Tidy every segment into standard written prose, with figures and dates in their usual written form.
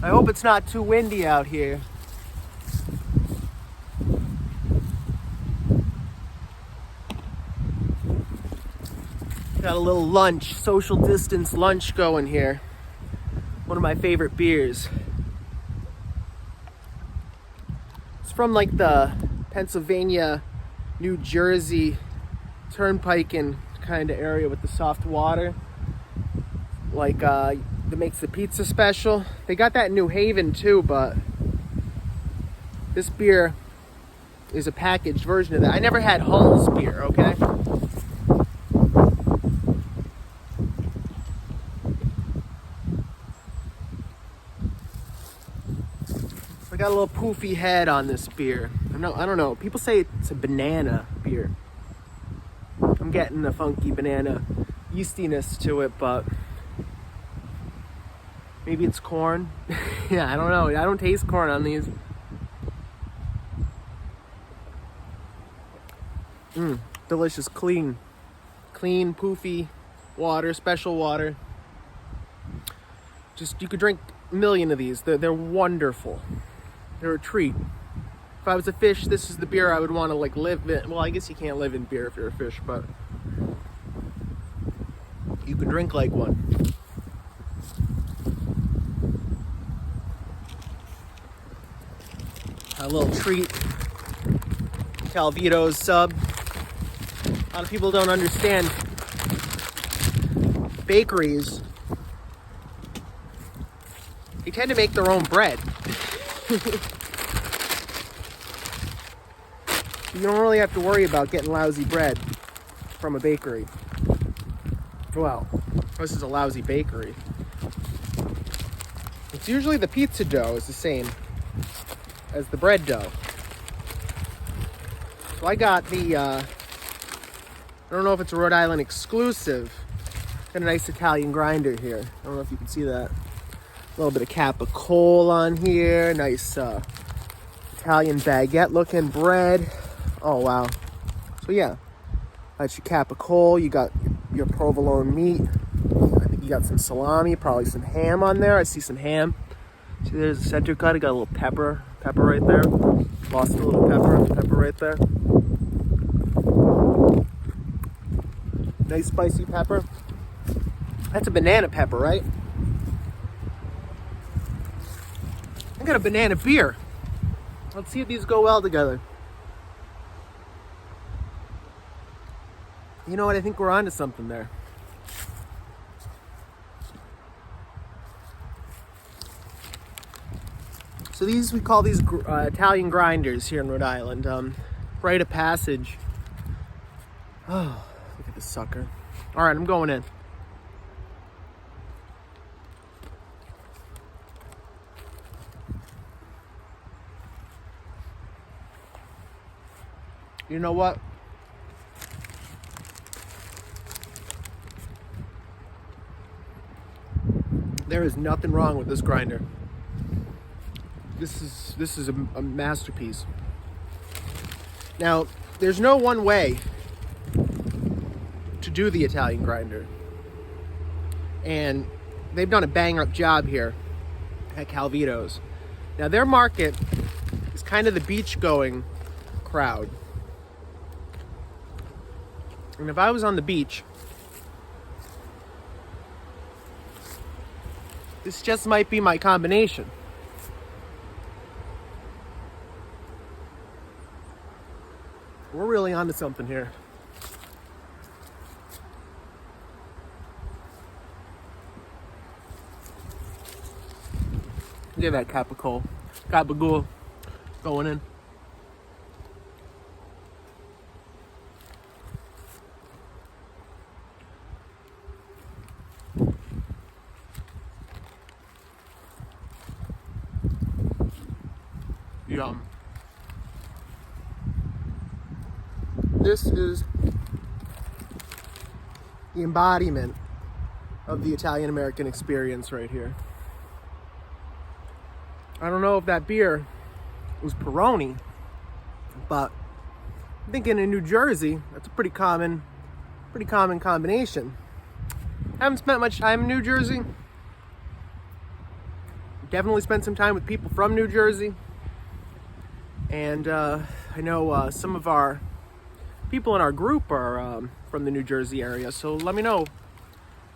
I hope it's not too windy out here. Got a little lunch, social distance lunch going here. One of my favorite beers. It's from like the Pennsylvania, New Jersey turnpiking kind of area with the soft water. Like that makes the pizza special. They got that in New Haven too, but this beer is a packaged version of that. I never had Hull's beer, okay? I got a little poofy head on this beer. I don't know. People say it's a banana beer. I'm getting a funky banana yeastiness to it, but maybe it's corn. Yeah, I don't know. I don't taste corn on these. Delicious, clean, poofy water, special water. Just, you could drink a million of these. They're wonderful. They're a treat. If I was a fish, this is the beer I would want to like live in. Well, I guess you can't live in beer if you're a fish, but you can drink like one. A little treat. Colvitto's sub. A lot of people don't understand bakeries. They tend to make their own bread. You don't really have to worry about getting lousy bread from a bakery. Well, this is a lousy bakery. It's usually the pizza dough is the same as the bread dough. So I got the, I don't know if it's a Rhode Island exclusive. Got a nice Italian grinder here. I don't know if you can see that. A little bit of capicola on here. Nice Italian baguette looking bread. Oh, wow. So yeah, that's your capicola. You got your provolone meat. I think you got some salami, probably some ham on there. I see some ham. See, there's a center cut. I got a little pepper right there. Lost a little pepper right there. Nice spicy pepper. That's a banana pepper, right? I got a banana beer. Let's see if these go well together. You know what? I think we're onto something there. So these, we call these Italian grinders here in Rhode Island. Rite of passage. Oh, look at this sucker. All right, I'm going in. You know what? There is nothing wrong with this grinder. This is a masterpiece. Now, there's no one way to do the Italian grinder. And they've done a bang-up job here at Colvitto's. Now, their market is kind of the beach-going crowd. And if I was on the beach, this just might be my combination. We're really onto something here. Look at that capicola. Gabagool going in. Yum. This is the embodiment of the Italian American experience right here. I don't know if that beer was Peroni, but I'm thinking in New Jersey, that's a pretty common combination. I haven't spent much time in New Jersey. definitely spent some time with people from New Jersey. And I know some of our people in our group are from the New Jersey area. So let me know if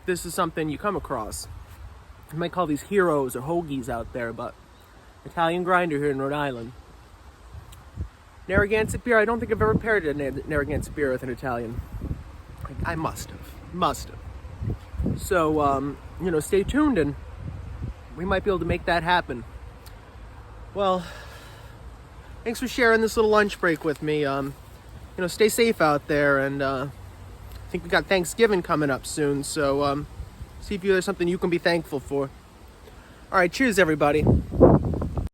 this is something you come across. You might call these heroes or hoagies out there, but Italian grinder here in Rhode Island. Narragansett beer, I don't think I've ever paired a Narragansett beer with an Italian. I must have. So, stay tuned and we might be able to make that happen. Well, thanks for sharing this little lunch break with me. Stay safe out there, and I think we got Thanksgiving coming up soon, so see if there's something you can be thankful for. All right, cheers, everybody.